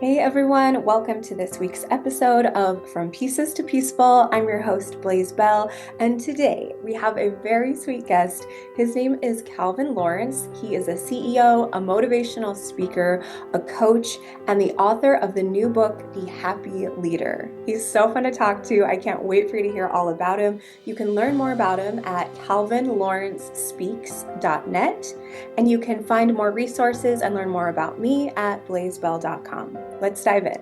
Hey everyone, welcome to this week's episode of From Pieces to Peaceful. I'm your host, Blaze Bell, and today we have a very sweet guest. His name is Calvin Lawrence. He is a CEO, a motivational speaker, a coach, and the author of the new book, The Happy Leader. He's so fun to talk to. I can't wait for you to hear all about him. You can learn more about him at calvinlawrencespeaks.net. And you can find more resources and learn more about me at blazebell.com. Let's dive in.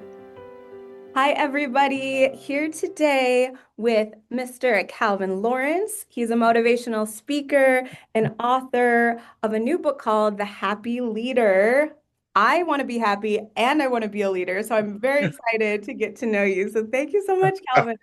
Hi, everybody. Here today with Mr. Calvin Lawrence. He's a motivational speaker and author of a new book called The Happy Leader. I want to be happy and I want to be a leader. So I'm very excited to get to know you. So thank you so much, Calvin.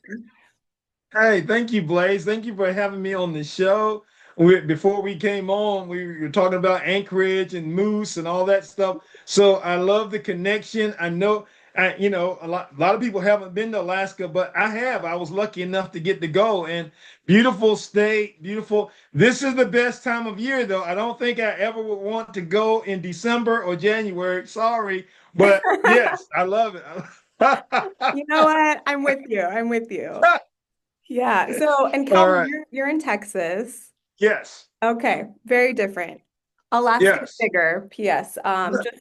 Hey, thank you, Blaze. Thank you for having me on the show. Before we came on, we were talking about Anchorage and Moose and all that stuff. So I love the connection. I know, a lot of people haven't been to Alaska, but I have. I was lucky enough to get to go, and beautiful state, beautiful. This is the best time of year, though. I don't think I ever would want to go in December or January. Sorry, but yes, I love it. You know what? I'm with you. I'm with you. Yeah. So, and All Calvin, right. you're in Texas. Yes. Okay, very different. Alaska's Yes. bigger, P.S. Just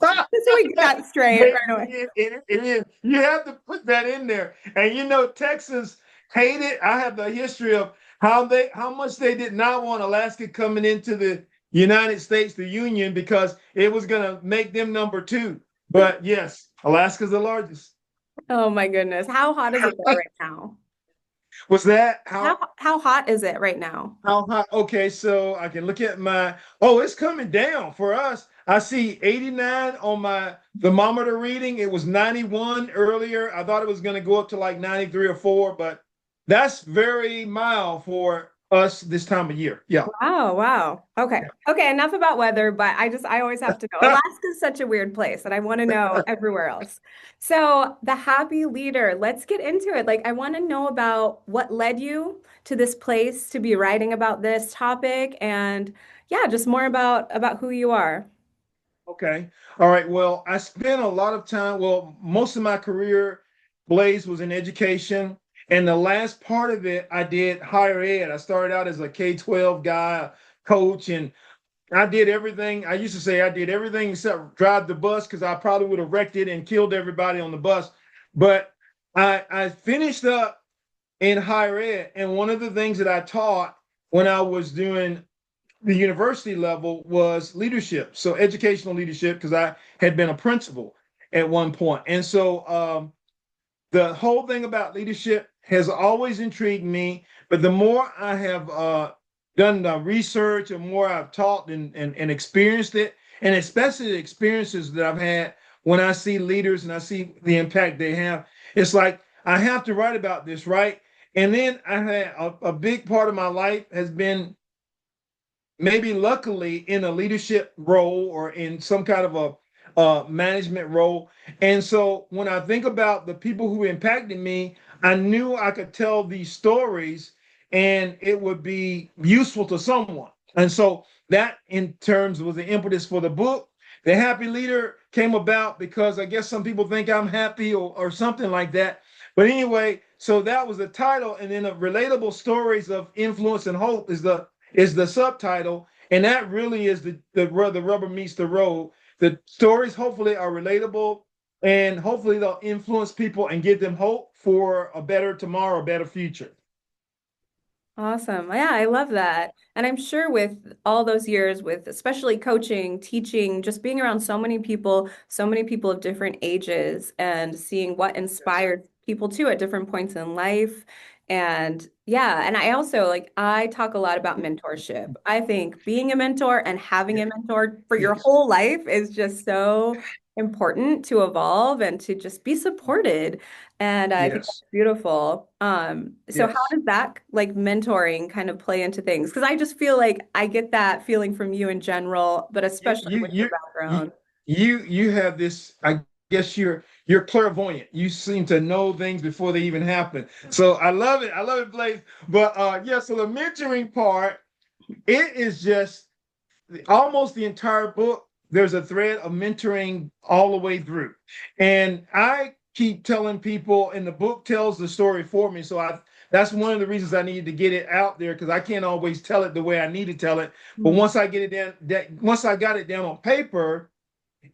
so we get that straight It, right away. it is. You have to put that in there. And Texas hate it. I have the history of how much they did not want Alaska coming into the United States, the Union, because it was gonna make them number two. But yes, Alaska's the largest. Oh my goodness. How hot is it there right now? Was that How hot is it right now? how high? Okay, so I can look at oh, it's coming down for us. I see 89 on my thermometer reading. It was 91 earlier. I thought it was going to go up to like 93 or 4, but that's very mild for us this time of year. Yeah. Wow, wow. Okay. Okay, enough about weather, but I always have to know. Alaska is such a weird place and I want to know everywhere else. So, the happy leader, let's get into it. Like I want to know about what led you to this place to be writing about this topic and yeah, just more about who you are. Okay. All right. Well, I spent a lot of time, well, most of my career, Blaze, was in education. And the last part of it, I did higher ed. I started out as a K-12 guy, coach, and I did everything. I used to say I did everything except drive the bus because I probably would have wrecked it and killed everybody on the bus. But I finished up in higher ed. And one of the things that I taught when I was doing the university level was leadership. So educational leadership, because I had been a principal at one point. And so the whole thing about leadership has always intrigued me. But the more I have done the research and more I've taught and experienced it, and especially the experiences that I've had when I see leaders and I see the impact they have, it's like I have to write about this, right? And then I had a big part of my life has been maybe luckily in a leadership role or in some kind of a management role. And so when I think about the people who impacted me, I knew I could tell these stories and it would be useful to someone. And so that in terms was the impetus for the book. The Happy Leader came about because I guess some people think I'm happy or something like that. But anyway, so that was the title. And then the relatable stories of influence and hope is the subtitle, and that really is where the rubber meets the road. The stories hopefully are relatable, and hopefully they'll influence people and give them hope for a better tomorrow, a better future. Awesome. Yeah, I love that. And I'm sure with all those years with especially coaching, teaching, just being around so many people of different ages and seeing what Yes. inspired people too at different points in life. And yeah, and I also like I talk a lot about mentorship. I think being a mentor and having Yeah. a mentor for your Yes. whole life is just so important to evolve and to just be supported. And I think Yes. beautiful. So how Yes. does that like mentoring kind of play into things? Because I just feel like I get that feeling from you in general, but You especially you with your you you background. you have this. I guess you're clairvoyant. You seem to know things before they even happen. So I love it. I love it, Blaze. But yeah. So the mentoring part, it is just almost the entire book. there's a thread of mentoring all the way through. And I keep telling people, and the book tells the story for me. So I that's one of the reasons I needed to get it out there because I can't always tell it the way I need to tell it. But Mm. once I get it down, once I got it down on paper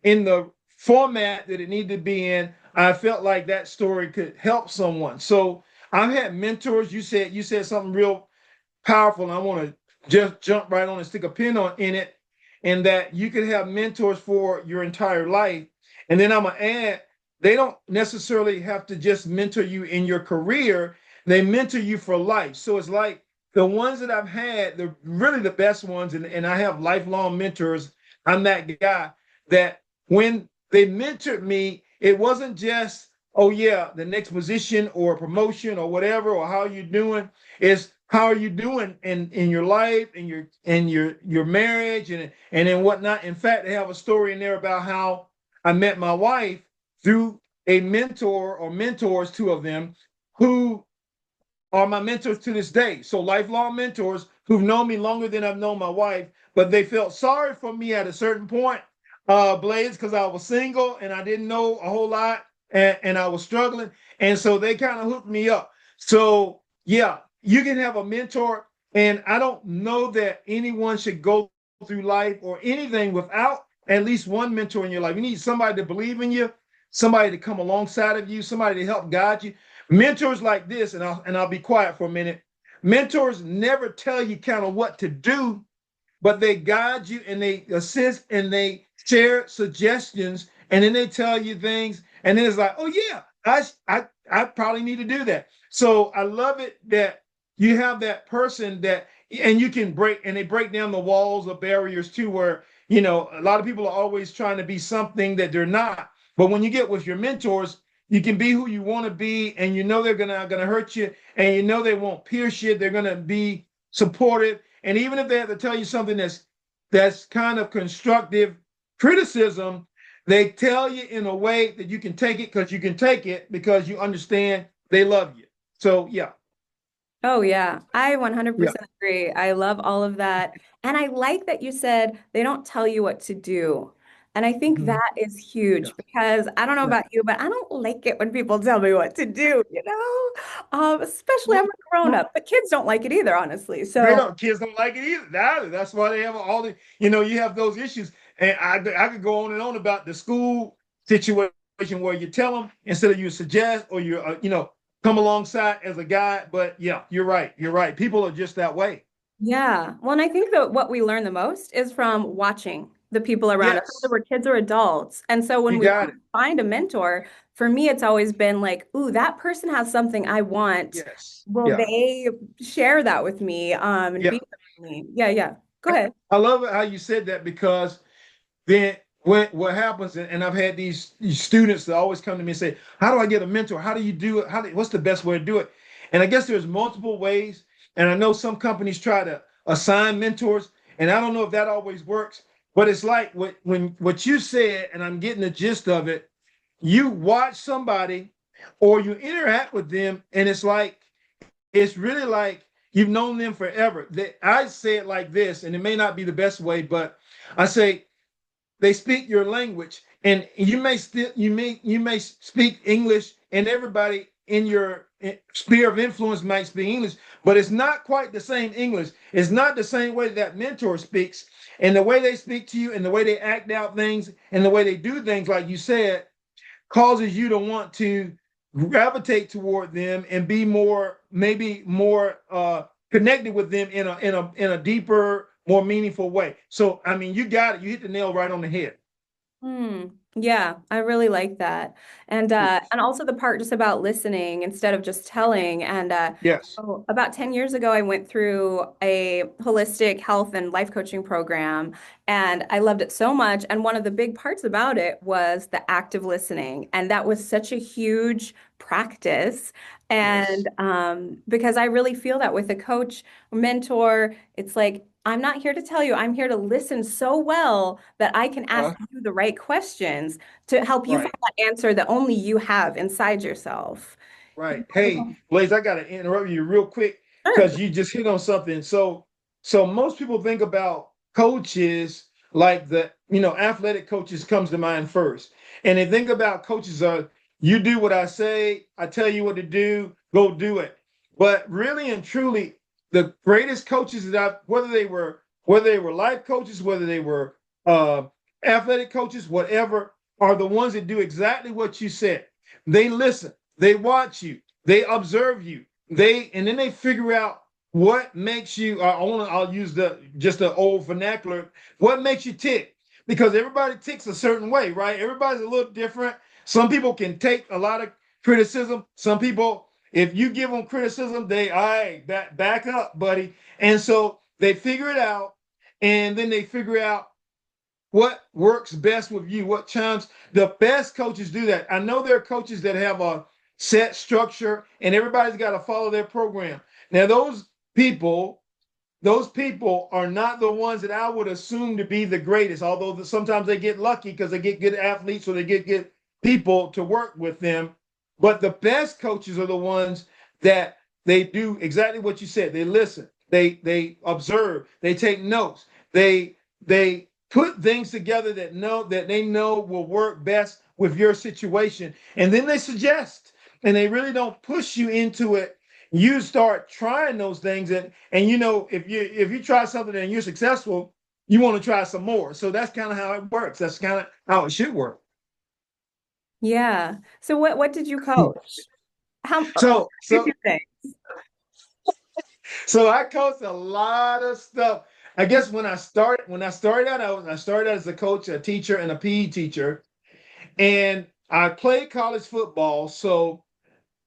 in the format that it needed to be in, I felt like that story could help someone. So I've had mentors. You said something real powerful, and I want to just jump right on and stick a pin on in it, and that you could have mentors for your entire life. And then I'm gonna add, they don't necessarily have to just mentor you in your career; they mentor you for life. So it's like the ones that I've had, they're really the best ones, and I have lifelong mentors. I'm that guy that when they mentored me, it wasn't just, oh yeah, the next position or promotion or whatever, or how you doing. It's how are you doing in your life, in your marriage, and in whatnot. In fact, they have a story in there about how I met my wife through a mentor or mentors, two of them, who are my mentors to this day. So lifelong mentors who've known me longer than I've known my wife, but they felt sorry for me at a certain point, Blaze, because I was single and I didn't know a whole lot and I was struggling. And so they kind of hooked me up. So yeah, you can have a mentor. And I don't know that anyone should go through life or anything without at least one mentor in your life. You need somebody to believe in you, somebody to come alongside of you, somebody to help guide you. Mentors like this, and I'll be quiet for a minute. Mentors never tell you kind of what to do, but they guide you and they assist and they share suggestions, and then they tell you things, and then it's like, oh yeah, I probably need to do that. So I love it that you have that person that, and you can break, and they break down the walls of barriers too, where a lot of people are always trying to be something that they're not. But when you get with your mentors, you can be who you want to be, and they're gonna hurt you, and they won't pierce you. They're gonna be supportive, and even if they have to tell you something that's kind of constructive criticism, they tell you in a way that you can take it because you can take it because you understand they love you. So yeah, Oh, yeah. I yeah, 100% agree. I love all of that. And I like that you said they don't tell you what to do. And I think mhm, that is yeah, huge because I don't know yeah. about you, but I don't like it when people tell me what to do, you know? Especially I'm Well, a grown well, up, but kids don't like it either, honestly. they So, don't. Kids don't like it either. That's why they have all the. You have those issues, and I could go on and on about the school situation where you tell them instead of you suggest or come alongside as a guide. But yeah, you're right. You're right. People are just that way. yeah. Well, and I think that what we learn the most is from watching the people around us, whether Yes, we're kids or adults. And so when you we got want it. to find a mentor, for me, it's always been like, ooh, that person has something I want. Yes, Will yeah, they share that with me, and yeah. be there for me? Yeah, yeah. Go ahead. I love it how you said that because then what happens, and I've had these students that always come to me and say, how do I get a mentor? How do you do it? What's the best way to do it? And I guess there's multiple ways. And I know some companies try to assign mentors, and I don't know if that always works. But it's like what you said, and I'm getting the gist of it. You watch somebody or you interact with them, and it's really like you've known them forever. I say it like this, and it may not be the best way, but I say they speak your language, and you may speak English, and everybody in your sphere of influence might speak English, but it's not quite the same English. It's not the same way that mentor speaks, and the way they speak to you, and the way they act out things, and the way they do things, like you said, causes you to want to gravitate toward them and be maybe more connected with them in a deeper, more meaningful way. So I mean, you got it. You hit the nail right on the head. Hmm. Yeah, I really like that. And also the part just about listening instead of just telling. Yes. About 10 years ago, I went through a holistic health and life coaching program, and I loved it so much. And one of the big parts about it was the active listening. And that was such a huge practice. Yes. And because I really feel that with a coach, mentor, it's like, I'm not here to tell you, I'm here to listen so well that I can ask Uh, you the right questions to help you find right. that answer that only you have inside yourself. Right. Hey, Blaze, I got to interrupt you real quick Sure. because you just hit on something. So most people think about coaches. like athletic coaches comes to mind first. And they think about coaches are, you do what I say, I tell you what to do, go do it. But really and truly, the greatest coaches that whether they were life coaches, whether they were uh, athletic coaches, whatever, are the ones that do exactly what you said. They listen, they watch you, they observe you, and then they figure out what makes you. I'll use the old vernacular. What makes you tick? Because everybody ticks a certain way, right? Everybody's a little different. Some people can take a lot of criticism. Some people, if you give them criticism, all right, back up, buddy. And so they figure it out, and then they figure out what works best with you, what chimes. The best coaches do that. I know there are coaches that have a set structure and everybody's got to follow their program. Now, people, those people are not the ones that I would assume to be the greatest, although sometimes they get lucky because they get good athletes or they get good people to work with them. But the best coaches are the ones that they do exactly what you said. They listen, they observe, they take notes, they put things together that they know will work best with your situation, and then they suggest, and they really don't push you into it. You start trying those things, and if you try something and you're successful, you want to try some more. So that's kind of how it works. That's kind of how it should work. Yeah. So what did you coach? How So a so few things. so I coached a lot of stuff. I guess when I started out, I started out as a coach, a teacher, and a PE teacher, and I played college football. So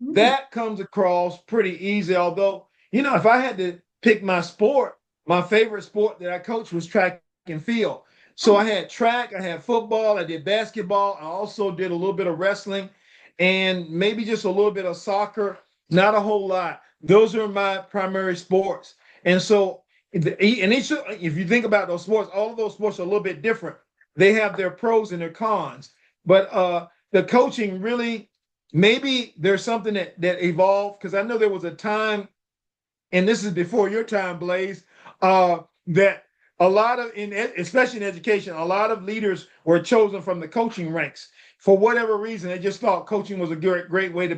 Mm. that comes across pretty easy. Although, if I had to pick my sport, my favorite sport that I coached was track and field. So I Oh, had track, I had football, I did basketball, I also did a little bit of wrestling and maybe just a little bit of soccer, not a whole lot. Those are my primary sports. And so, if you think about those sports, all of those sports are a little bit different. They have their pros and their cons. But the coaching really, maybe there's something that evolved because I know there was a time, and this is before your time, Blaze, that a lot of especially in education, a lot of leaders were chosen from the coaching ranks for whatever reason. They just thought coaching was a great way to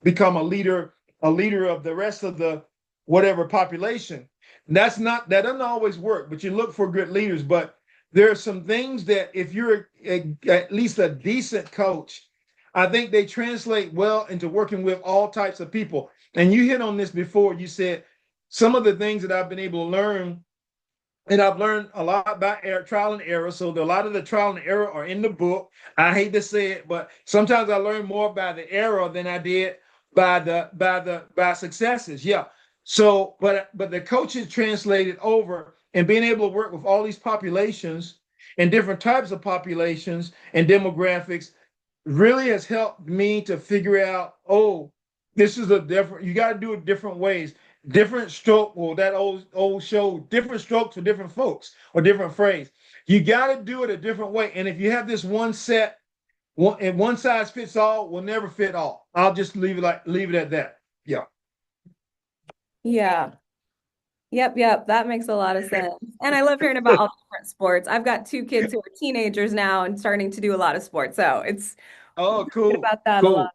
become a leader of the rest of the whatever population. That doesn't always work, but you look for good leaders. But there are some things that if you're at least a decent coach, I think they translate well into working with all types of people. And you hit on this before. You said some of the things that I've been able to learn, and I've learned a lot by trial and error. So a lot of the trial and error are in the book. I hate to say it, but sometimes I learn more by the error than I did by successes. Yeah. So, but the coaches translated over and being able to work with all these populations and different types of populations and demographics really has helped me to figure out, oh, this is a different, you got to do it different ways. Different stroke, well, that old show, different strokes for different folks, or different phrase. You got to do it a different way. And if you have this one set, and one size fits all will never fit all. I'll just leave it at that. Yeah. yeah. Yep. That makes a lot of sense. And I love hearing about all the different sports. I've got two kids who are teenagers now and starting to do a lot of sports. So it's Oh, good cool, about that a lot.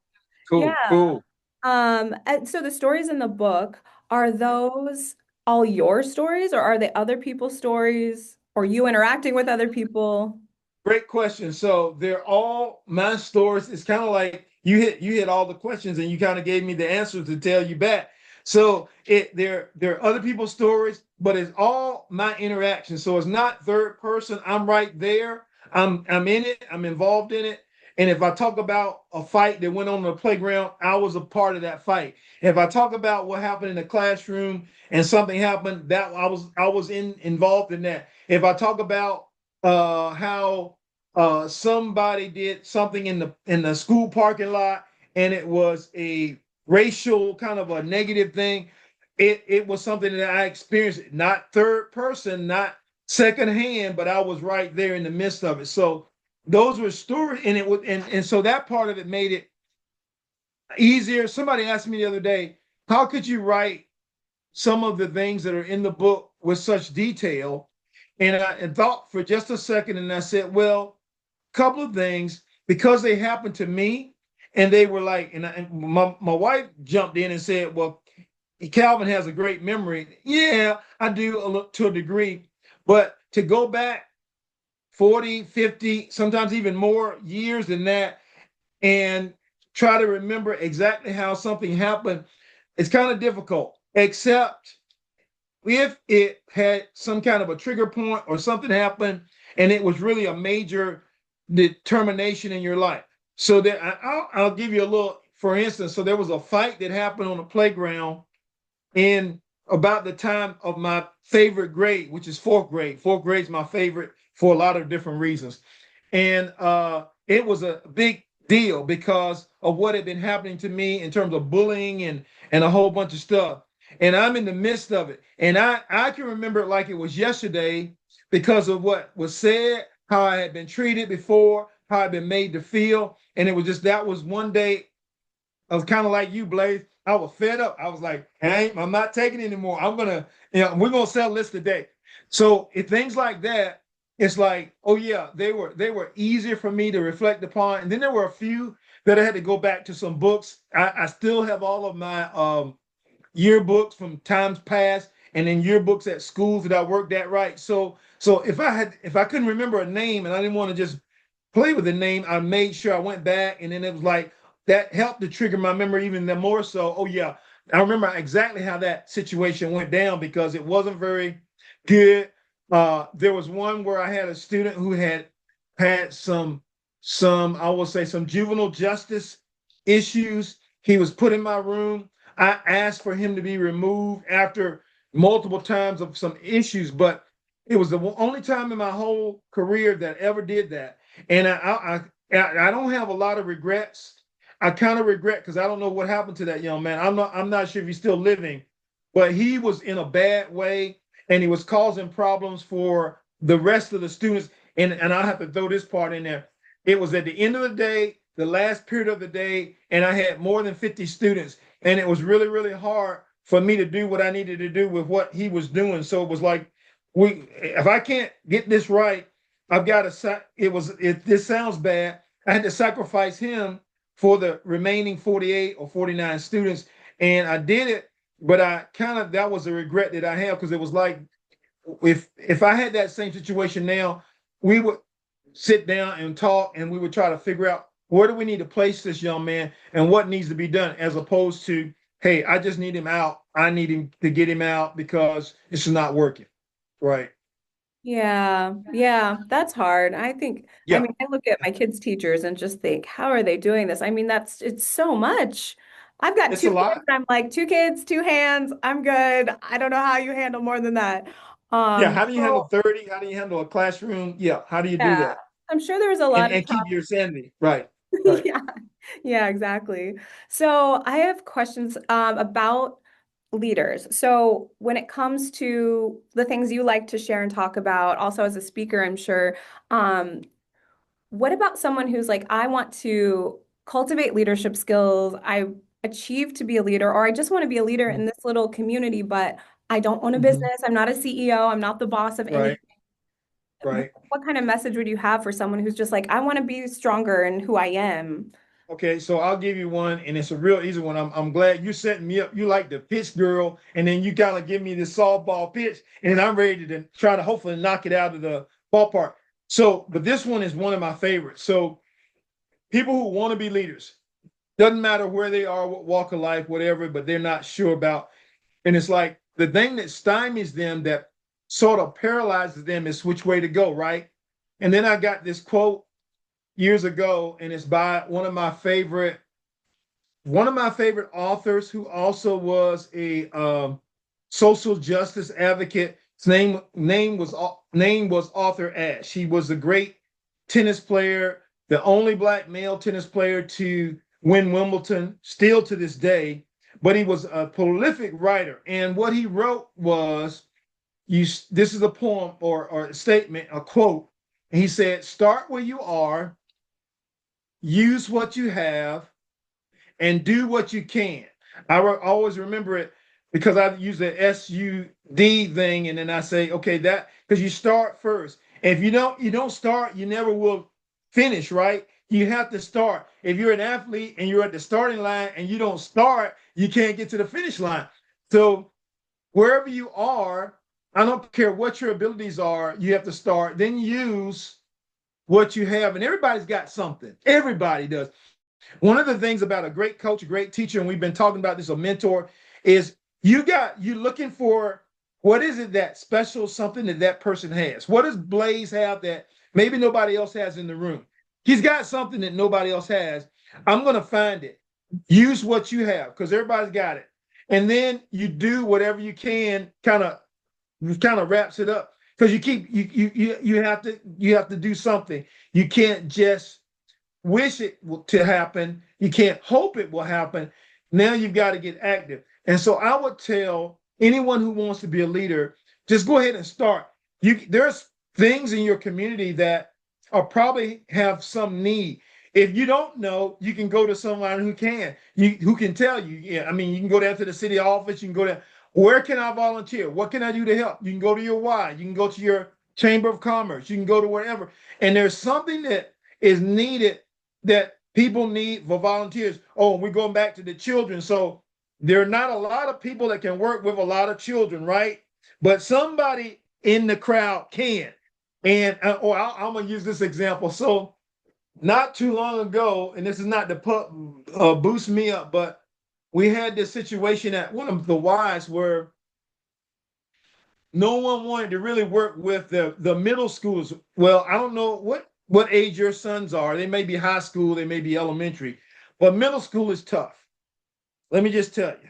cool, cool, Yeah. cool. And so the stories in the book, are those all your stories or are they other people's stories or you interacting with other people? Great question. So they're all my stories. It's kind of like you hit all the questions and you kind of gave me the answers to tell you back. So there are other people's stories, but it's all my interaction. So it's not third person. I'm right there. I'm in it. I'm involved in it. And if I talk about a fight that went on the playground, I was a part of that fight. If I talk about what happened in the classroom and something happened, that I was involved in that. If I talk about how somebody did something in the school parking lot and it was a racial kind of a negative thing. It was something that I experienced, not third person, not second hand, but I was right there in the midst of it. So those were stories, and it was and so that part of it made it easier. Somebody asked me the other day, how could you write some of the things that are in the book with such detail? And I thought for just a second, and I said, well, a couple of things, because they happened to me, and they were like, and my wife jumped in and said, well, Calvin has a great memory. Yeah, I do to a degree, but to go back 40, 50, sometimes even more years than that, and try to remember exactly how something happened, it's kind of difficult, except if it had some kind of a trigger point or something happened and it was really a major determination in your life. So that I'll give you a little, for instance, so there was a fight that happened on the playground in about the time of my favorite grade, which is fourth grade. Fourth grade is my favorite for a lot of different reasons. And it was a big deal because of what had been happening to me in terms of bullying and a whole bunch of stuff. And I'm in the midst of it. And I can remember it like it was yesterday because of what was said, how I had been treated before, how I'd been made to feel. And it was just that was one day I was kind of like you, Blaze. I was fed up. I was like, hey, I'm not taking it anymore. We're gonna sell this today. So if things like that, it's like, oh yeah, they were easier for me to reflect upon. And then there were a few that I had to go back to some books. I still have all of my yearbooks from times past, and then yearbooks at schools that I worked at, right? So if I couldn't remember a name and I didn't want to just play with the name, I made sure I went back, and then it was like that helped to trigger my memory even more so. Oh yeah, I remember exactly how that situation went down because it wasn't very good. There was one where I had a student who had some I will say some juvenile justice issues. He was put in my room. I asked for him to be removed after multiple times of some issues, but it was the only time in my whole career that I ever did that. And I don't have a lot of regrets. I kind of regret because I don't know what happened to that young man. I'm not sure if he's still living, but he was in a bad way and he was causing problems for the rest of the students. And I have to throw this part in there. It was at the end of the day, the last period of the day, and I had more than 50 students, and it was really really hard for me to do what I needed to do with what he was doing. So it was like, if I can't get this right, I've got to. This sounds bad. I had to sacrifice him for the remaining 48 or 49 students, and I did it. But I kind of that was a regret that I have because it was like if I had that same situation now, we would sit down and talk, and we would try to figure out where do we need to place this young man and what needs to be done, as opposed to, hey, I just need him out. I need him to get him out because this is not working. Right. Yeah, yeah, that's hard. I Yeah. mean, I look at my kids' teachers and just think, how are they doing this? I mean, it's so much. I've got It's two a kids. lot. I'm like, two kids, two hands. I'm good. I don't know how you handle more than that. Yeah. How do you handle So 30? How do you handle a classroom? Yeah. How do you do yeah, that? I'm sure there's a And lot of and keep talk. your sanity. Right. Right. Yeah, yeah, exactly. So I have questions about leaders. So when it comes to the things you like to share and talk about, also as a speaker, I'm sure, um, what about someone who's like, I want to cultivate leadership skills, I achieve to be a leader, or I just want to be a leader in this little community, but I don't own a Mm-hmm. business, I'm not a CEO, I'm not the boss of any. Right. Right. What kind of message would you have for someone who's just like, I want to be stronger in who I am? Okay, so I'll give you one, and it's a real easy one. I'm glad you setting me up. You like the pitch girl, and then you kind of give me this softball pitch, and I'm ready to try to hopefully knock it out of the ballpark. So, but this one is one of my favorites. So, people who want to be leaders, doesn't matter where they are, what walk of life, whatever, but they're not sure about. And it's like the thing that stymies them, that sort of paralyzes them, is which way to go, right? And then I got this quote years ago, and it's by one of my favorite authors who also was a social justice advocate. His name was Arthur Ashe. He was a great tennis player, the only black male tennis player to win Wimbledon, still to this day. But he was a prolific writer, and what he wrote was, "You." This is a poem or a statement, a quote. And he said, "Start where you are, use what you have, and do what you can." I always remember it. because I use the SUD thing, and then I say, okay, that because you start first. And if you don't start, you never will finish, right? You have to start. If you're an athlete and you're at the starting line and you don't start, you can't get to the finish line. So wherever you are, I don't care what your abilities are, you have to start, then use what you have. And everybody's got something. Everybody does. One of the things about a great coach, a great teacher, and we've been talking about this, a mentor, is you looking for what is it that special something that that person has. What does Blaze have that maybe nobody else has in the room? He's got something that nobody else has. I'm going to find it. Use what you have because everybody's got it. And then you do whatever you can, kind of wraps it up because you have to do something. You can't just wish it to happen. You can't hope it will happen. Now you've got to get active. And so I would tell anyone who wants to be a leader, just go ahead and start. There's things in your community that are probably have some need. If you don't know, you can go to someone who can tell you. Yeah, I mean, you can go down to the city office. You can go there. Where can I volunteer? What can I do to help? You can go to your Y. You can go to your Chamber of Commerce. You can go to wherever. And there's something that is needed that people need for volunteers. Oh, we're going back to the children. So there are not a lot of people that can work with a lot of children, right? But somebody in the crowd can. And I'm going to use this example. So not too long ago, and this is not to boost me up, but we had this situation at one of the Ys where no one wanted to really work with the middle schools. Well, I don't know what age your sons are. They may be high school, they may be elementary, but middle school is tough. Let me just tell you.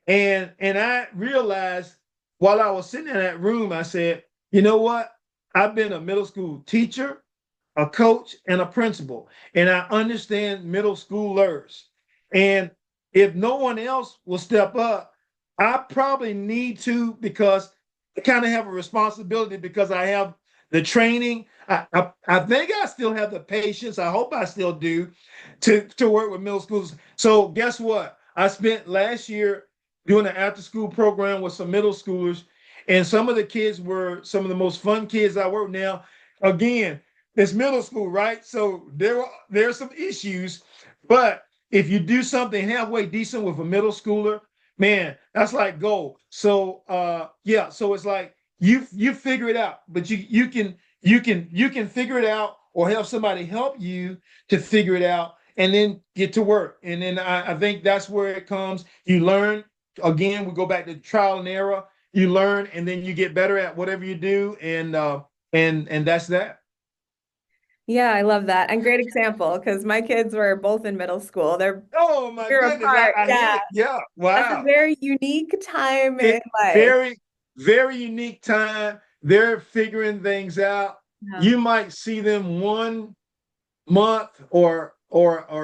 And I realized while I was sitting in that room, I said, you know what? I've been a middle school teacher, a coach, and a principal, and I understand middle schoolers. And if no one else will step up, I probably need to because I kind of have a responsibility because I have the training. I think I still have the patience. I hope I still do to work with middle schools. So guess what? I spent last year doing an after school program with some middle schoolers, and some of the kids were some of the most fun kids I work with now. Again, it's middle school, right? So there are some issues, but if you do something halfway decent with a middle schooler, man, that's like gold. So yeah, so it's like you figure it out, but you can figure it out or have somebody help you to figure it out and then get to work. And then I think that's where it comes. You learn again, we go back to trial and error. You learn and then you get better at whatever you do, and that's that. Yeah, I love that. And great example because my kids were both in middle school. They're Oh my year goodness, I, apart. I hit Yeah, it. Yeah, that's a wow. very unique time It in life. very, very unique time. They're figuring things out. Yeah. You might see them 1 month or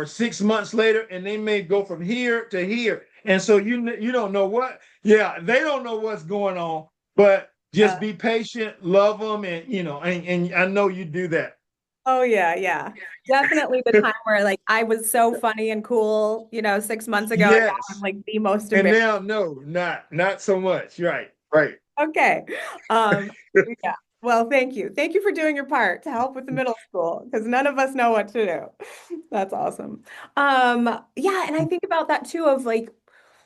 6 months later, and they may go from here to here. And so you don't know what, yeah, they don't know what's going on, but just Yeah. be patient, love them, and and I know you do that. Oh yeah, yeah. Definitely the time where like I was so funny and cool, 6 months ago, and now I'm Yes. like the most And embarrassed. now, no, not so much. Right, right. Okay. Um, yeah. Well, thank you. Thank you for doing your part to help with the middle school because none of us know what to do. That's awesome. Yeah, and I think about that too of like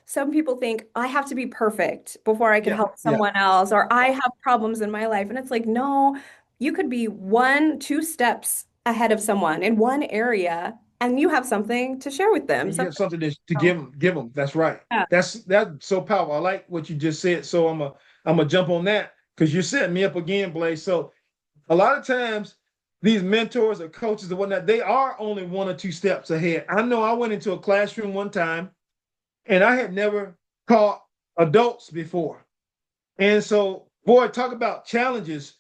some people think I have to be perfect before I could Yeah, help yeah, someone else, or I yeah. have problems in my life. And it's like, no, you could be one, two steps ahead of someone in one area, and you have something to share with them. And you have Something. something to give them. That's right. Yeah. That's so powerful. I like what you just said. So I'm gonna jump on that because you're setting me up again, Blaze. So a lot of times these mentors or coaches or whatnot, they are only 1 or 2 steps ahead. I know I went into a classroom one time and I had never taught adults before. And so, boy, talk about challenges.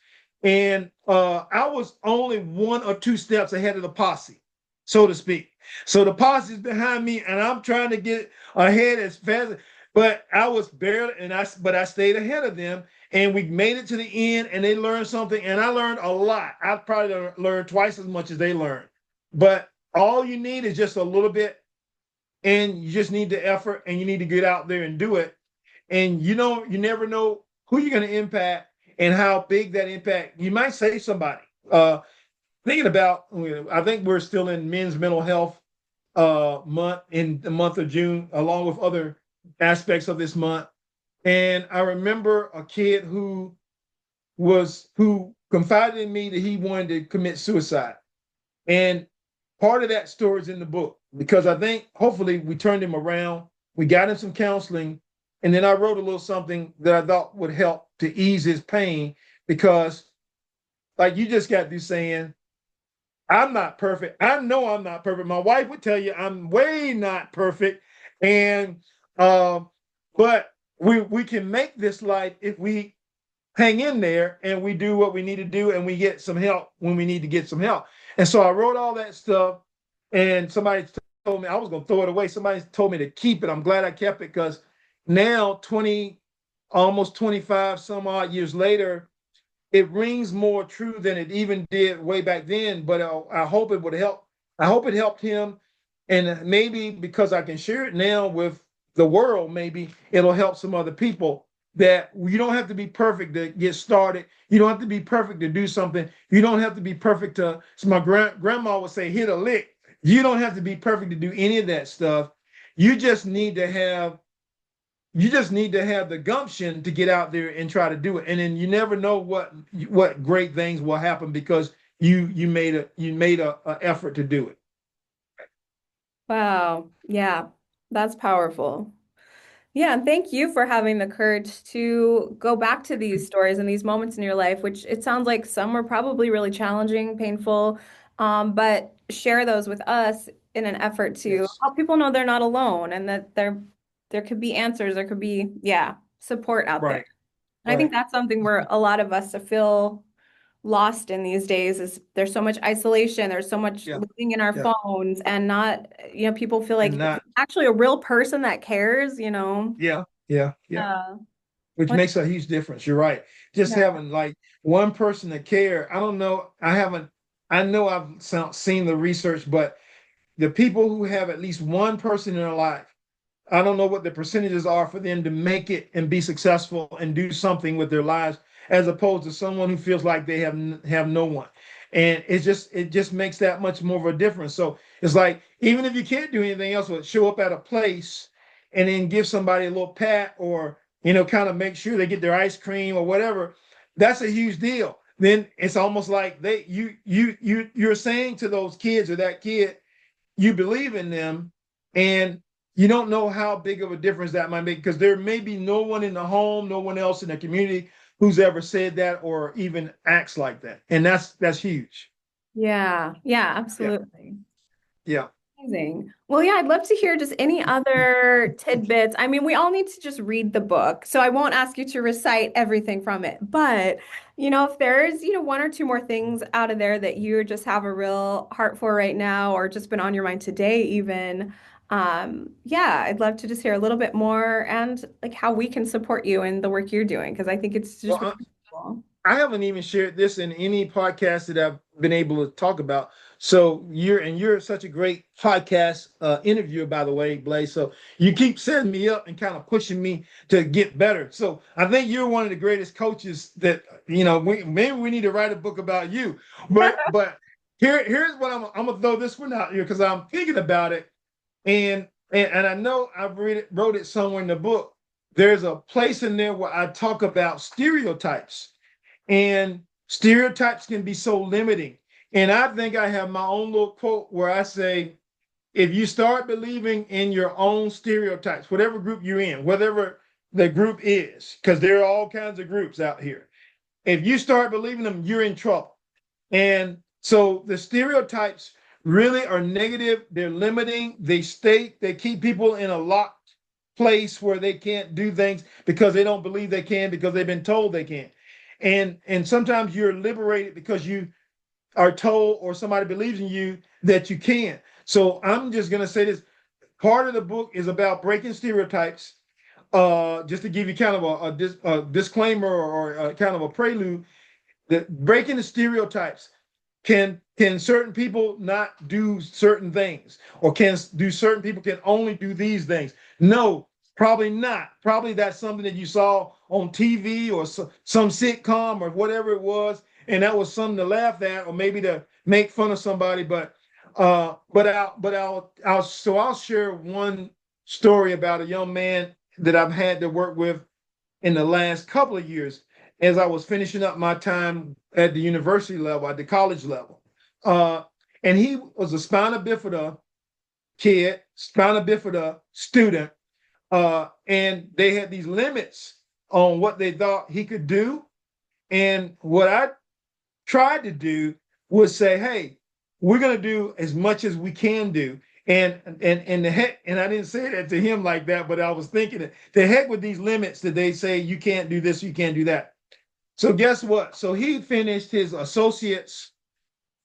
And I was only 1 or 2 steps ahead of the posse, so to speak. So the posse is behind me, and I'm trying to get ahead as fast. But I was barely, but I stayed ahead of them, and we made it to the end, and they learned something, and I learned a lot. I probably learned twice as much as they learned. But all you need is just a little bit, and you just need the effort, and you need to get out there and do it and you never know who you're going to impact and how big that impact. You might save somebody. Thinking about, I think we're still in Men's Mental Health month in the month of June, along with other aspects of this month. And I remember a kid who confided in me that he wanted to commit suicide. And part of that story is in the book because I think hopefully we turned him around. We got him some counseling. And then I wrote a little something that I thought would help to ease his pain because, like you just got through saying, I'm not perfect. I know I'm not perfect. My wife would tell you I'm way not perfect. And, uh, but we can make this life if we hang in there and we do what we need to do and we get some help when we need to get some help. And so I wrote all that stuff and somebody told me I was going to throw it away. Somebody told me to keep it. I'm glad I kept it because now 20, almost 25 some odd years later, it rings more true than it even did way back then. But I hope it would help. I hope it helped him. And maybe because I can share it now with the world, maybe it'll help some other people that you don't have to be perfect to get started. You don't have to be perfect to do something. You don't have to be perfect to, so my grandma would say, hit a lick. You don't have to be perfect to do any of that stuff. You just need to have you just need to have the gumption to get out there and try to do it. And then you never know what great things will happen because you made a effort to do it. Wow. Yeah, that's powerful. Yeah, and thank you for having the courage to go back to these stories and these moments in your life, which it sounds like some were probably really challenging, painful, but share those with us in an effort to Yes. help people know they're not alone and that there could be answers, there could be, yeah, support out there. Right. And I think Right. that's something where a lot of us feel lost in these days is there's so much isolation, there's so much Yeah. living in our Yeah. phones and not, people feel like And it's not. actually a real person that cares. Yeah. Yeah. Yeah. Yeah. Which What- makes a huge difference. You're right. Just Yeah. having like one person to care. I don't know. I haven't. I know I've seen the research, but the people who have at least one person in their life, I don't know what the percentages are for them to make it and be successful and do something with their lives, as opposed to someone who feels like they have no one. And it just makes that much more of a difference. So it's like even if you can't do anything else, but show up at a place and then give somebody a little pat or kind of make sure they get their ice cream or whatever. That's a huge deal. Then it's almost like you're saying to those kids or that kid, you believe in them and you don't know how big of a difference that might make because there may be no one in the home, no one else in the community who's ever said that or even acts like that. And that's huge. Yeah. Yeah, Yeah. absolutely. Yeah. Amazing. Well, yeah, I'd love to hear just any other tidbits. I mean, we all need to just read the book, so I won't ask you to recite everything from it. But, if there's, one or two more things out of there that you just have a real heart for right now, or just been on your mind today, even, yeah, I'd love to just hear a little bit more and like how we can support you in the work you're doing, because I think it's just Well, really cool. I haven't even shared this in any podcast that I've been able to talk about. So you're such a great podcast interviewer, by the way, Blaze. So you keep setting me up and kind of pushing me to get better. So I think you're one of the greatest coaches that maybe we need to write a book about you. But here's what I'm gonna throw this one out here because I'm thinking about it and I know wrote it somewhere in the book. There's a place in there where I talk about stereotypes and stereotypes can be so limiting. And I think I have my own little quote where I say, if you start believing in your own stereotypes, whatever group you're in, whatever the group is, because there are all kinds of groups out here, if you start believing them, you're in trouble. And so the stereotypes really are negative. They're limiting. They keep people in a locked place where they can't do things because they don't believe they can because they've been told they can't. And sometimes you're liberated because you are told or somebody believes in you that you can. So I'm just gonna say this. Part of the book is about breaking stereotypes. Just to give you kind of a disclaimer or kind of a prelude, that breaking the stereotypes can certain people not do certain things or can do certain people can only do these things. No, Probably not. Probably that's something that you saw on TV or some sitcom or whatever it was, and that was something to laugh at or maybe to make fun of somebody. I'll share one story about a young man that I've had to work with in the last couple of years as I was finishing up my time at the university level, at the college level. Uh, and he was a spina bifida kid, spina bifida student, and they had these limits on what they thought he could do. And what I tried to do was say, hey, we're going to do as much as we can do. And the heck, and I didn't say that to him like that, but I was thinking it, the heck with these limits that they say you can't do this, you can't do that. So guess what? So he finished his associates,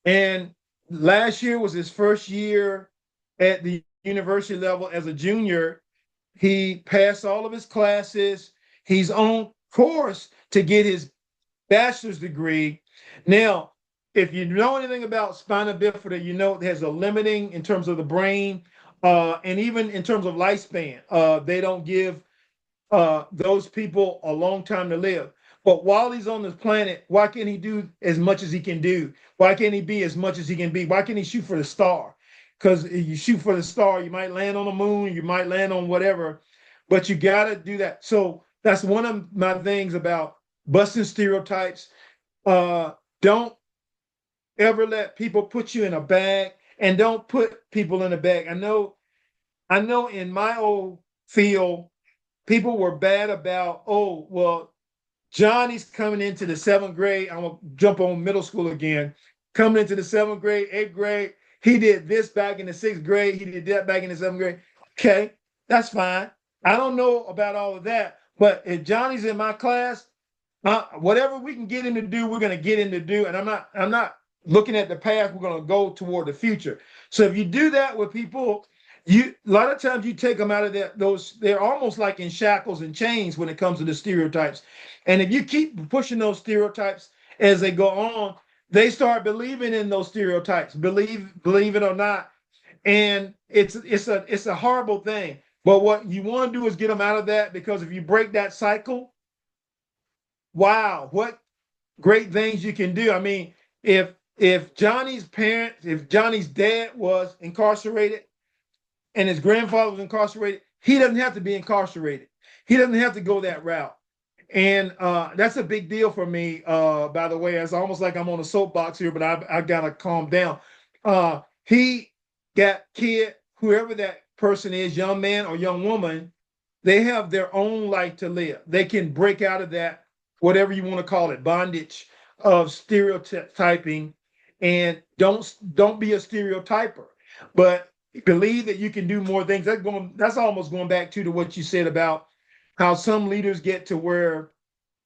and last year was his first year at the university level as a junior. He passed all of his classes. He's on course to get his bachelor's degree. Now, if you know anything about spina bifida, you know it has a limiting in terms of the brain, and even in terms of lifespan. They don't give those people a long time to live. But while he's on this planet, why can't he do as much as he can do? Why can't he be as much as he can be? Why can't he shoot for the star? Because if you shoot for the star, you might land on the moon, you might land on whatever, but you got to do that. So that's one of my things about busting stereotypes. Don't ever let people put you in a bag, and don't put people in a bag. I know in my old field, people were bad about, oh, well, Johnny's coming into the seventh grade. I'm gonna jump on middle school again. Coming into the seventh grade, eighth grade, he did this back in the sixth grade. He did that back in the seventh grade. Okay, that's fine. I don't know about all of that, but if Johnny's in my class, whatever we can get him to do, we're going to get him to do. And I'm not looking at the past. We're going to go toward the future. So if you do that with people, you a lot of times you take them out of that. Those they're almost like in shackles and chains when it comes to the stereotypes. And if you keep pushing those stereotypes as they go on, they start believing in those stereotypes. Believe it or not, and it's a horrible thing. But what you want to do is get them out of that, because if you break that cycle, wow, what great things you can do. I mean, if Johnny's dad was incarcerated and his grandfather was incarcerated, he doesn't have to be incarcerated. He doesn't have to go that route. And that's a big deal for me. By the way, it's almost like I'm on a soapbox here, but I gotta calm down. He got kid, whoever that person is, young man or young woman, they have their own life to live. They can break out of that, whatever you want to call it, bondage of stereotyping, and don't be a stereotyper, but believe that you can do more things. That's almost going back to what you said about how some leaders get to where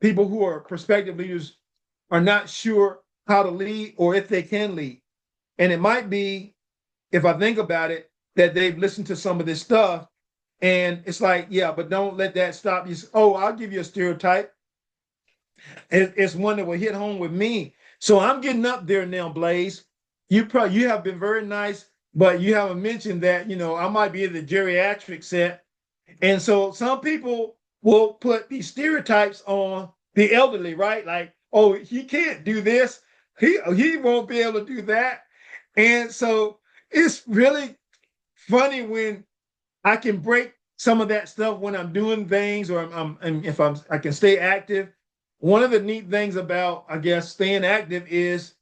people who are prospective leaders are not sure how to lead or if they can lead. And it might be, if I think about it, that they've listened to some of this stuff, and it's like, yeah, but don't let that stop you. Oh, I'll give you a stereotype. It's one that will hit home with me. So I'm getting up there now, Blaze. You have been very nice, but you haven't mentioned that, I might be in the geriatric set. And so some people will put these stereotypes on the elderly, right? Like, oh, he can't do this. He won't be able to do that. And so it's really funny when I can break some of that stuff when I'm doing things, or and if I can stay active. One of the neat things about, I guess, staying active is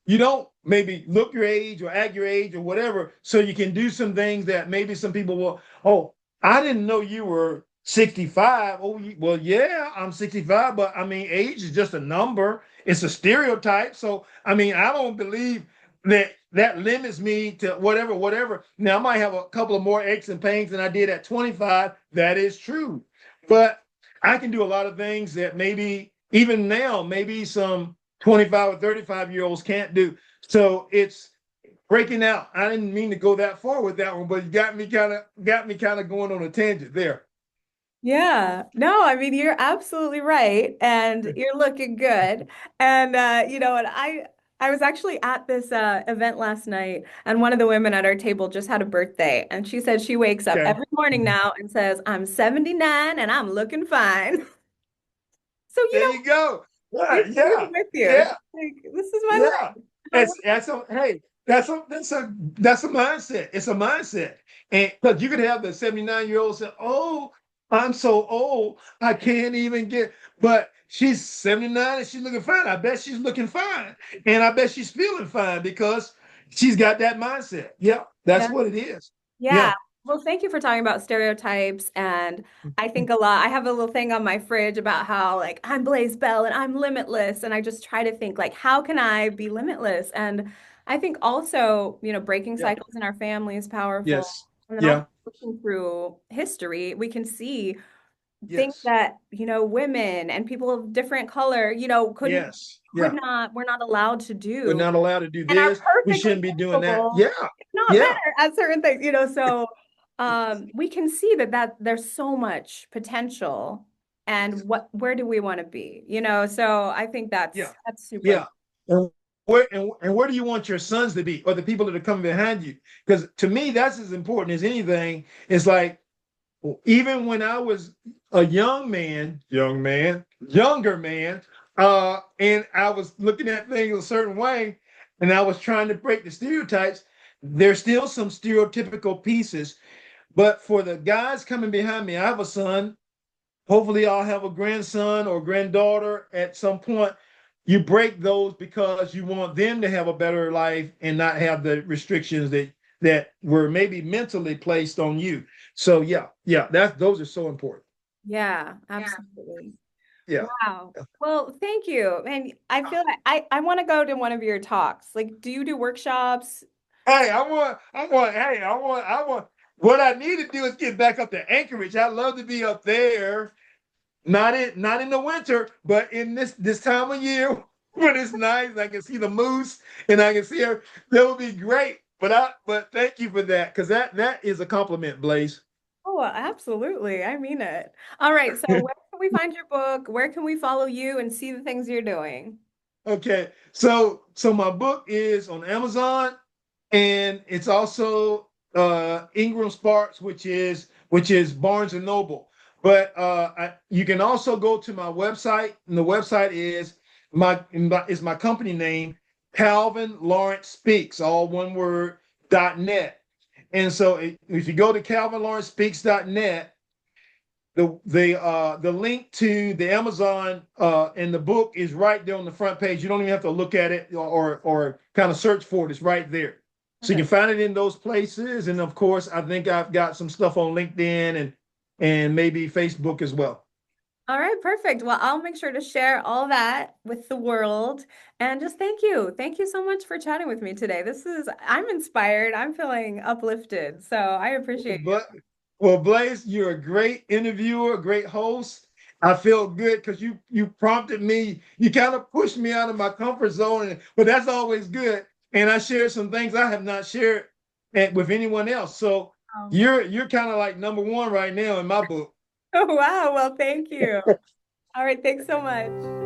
you don't maybe look your age or act your age or whatever, so you can do some things that maybe some people will, oh, I didn't know you were 65. Oh, well, yeah, I'm 65, but I mean, age is just a number. It's a stereotype. So, I mean, I don't believe that limits me to whatever. Now, I might have a couple of more aches and pains than I did at 25. That is true. But I can do a lot of things that maybe even now, maybe some 25 or 35-year-olds can't do. So it's breaking out. I didn't mean to go that far with that one, but you got me kind of going on a tangent there. Yeah, no, I mean, you're absolutely right. And you're looking good. And, and I was actually at this event last night, and one of the women at our table just had a birthday, and she said she wakes up Okay. every morning now and says, "I'm 79 and I'm looking fine." So, There you go. she's, Right. she's Yeah. with you. She's Yeah. like, this is my Yeah. life. I don't That's a hey, that's a mindset. It's a mindset. And because you could have the 79-year-old say, "Oh, I'm so old, I can't even get," but she's 79 and she's looking fine. I bet she's looking fine. And I bet she's feeling fine because she's got that mindset. Yeah, that's Yeah. what it is. Yeah. Yeah. Well, thank you for talking about stereotypes. And I think a lot, I have a little thing on my fridge about how, like, I'm Blaze Bell and I'm limitless. And I just try to think, like, how can I be limitless? And I think also, breaking Yeah. cycles in our family is powerful. Yes. And then also Yeah. looking through history, we can see things Yes. that, women and people of different color, Yes. could Yeah. not, we're not allowed to We're do not allowed to do and are this. We perfectly shouldn't be doing that. capable, Yeah. if not better Yeah. at certain things, so we can see that there's so much potential and where do we want to be, so I think Yeah. that's super Yeah. important. And where do you want your sons to be or the people that are coming behind you? Because to me, that's as important as anything. It's like even when I was a younger man, and I was looking at things a certain way, and I was trying to break the stereotypes, there's still some stereotypical pieces. But for the guys coming behind me, I have a son. Hopefully, I'll have a grandson or granddaughter at some point. You break those because you want them to have a better life and not have the restrictions that were maybe mentally placed on you. So yeah, yeah, those are so important. Yeah, absolutely. Yeah. Wow. Well, thank you. And I feel like I want to go to one of your talks. Like, do you do workshops? Hey, I want. What I need to do is get back up to Anchorage. I'd love to be up there. Not in the winter, but in this time of year when it's nice, I can see the moose and I can see her. That would be great. But thank you for that because that is a compliment, Blaze. Oh, absolutely. I mean it. All right. So where can we find your book? Where can we follow you and see the things you're doing? Okay, so my book is on Amazon and it's also Ingram Sparks, which is Barnes and Noble. But you can also go to my website, and the website is my company name, Calvin Lawrence Speaks, all one word, .net. And so if you go to calvinlawrencespeaks.net, the link to the Amazon and the book is right there on the front page. You don't even have to look at it or kind of search for it. It's right there. So you can Perfect. find it in those places. And of course, I think I've got some stuff on LinkedIn and maybe Facebook as well. All right, perfect. Well, I'll make sure to share all that with the world. And just thank you. Thank you so much for chatting with me today. I'm inspired. I'm feeling uplifted. So I appreciate you. But well, Blaze, you're a great interviewer, a great host. I feel good because you prompted me. You kind of pushed me out of my comfort zone, but that's always good. And I shared some things I have not shared with anyone else. So Oh, you're kind of like number one right now in my book. wow. Well, thank you. All right. Thanks so much.